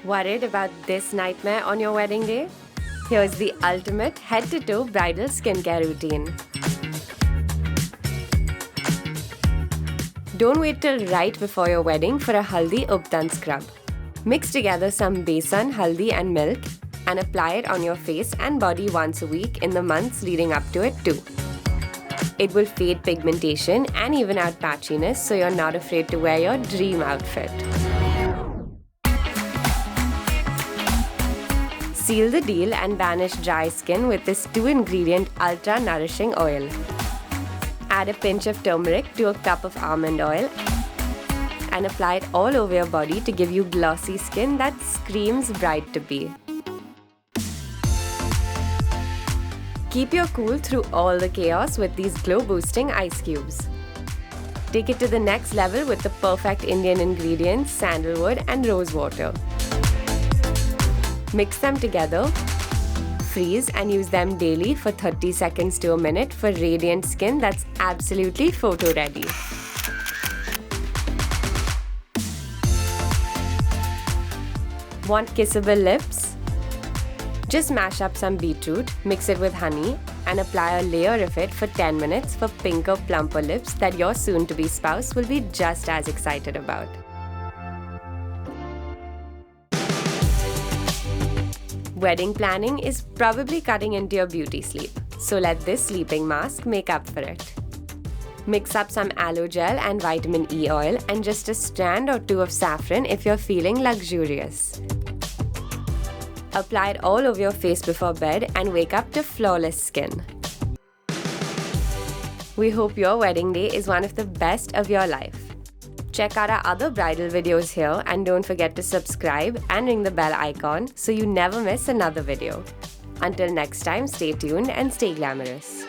Worried about this nightmare on your wedding day? Here's the ultimate head-to-toe bridal skincare routine. Don't wait till right before your wedding for a Haldi Ubtan scrub. Mix together some besan, haldi and milk and apply it on your face and body once a week in the months leading up to it too. It will fade pigmentation and even out patchiness, so you're not afraid to wear your dream outfit. Seal the deal and banish dry skin with this 2-ingredient ultra-nourishing oil. Add a pinch of turmeric to a cup of almond oil and apply it all over your body to give you glossy skin that screams bride to be. Keep your cool through all the chaos with these glow-boosting ice cubes. Take it to the next level with the perfect Indian ingredients, sandalwood and rose water. Mix them together, freeze and use them daily for 30 seconds to a minute for radiant skin that's absolutely photo ready. Want kissable lips? Just mash up some beetroot, mix it with honey and apply a layer of it for 10 minutes for pinker, plumper lips that your soon-to-be spouse will be just as excited about. Wedding planning is probably cutting into your beauty sleep, so let this sleeping mask make up for it. Mix up some aloe gel and vitamin E oil and just a strand or two of saffron if you're feeling luxurious. Apply it all over your face before bed and wake up to flawless skin. We hope your wedding day is one of the best of your life. Check out our other bridal videos here and don't forget to subscribe and ring the bell icon so you never miss another video. Until next time, stay tuned and stay glamorous.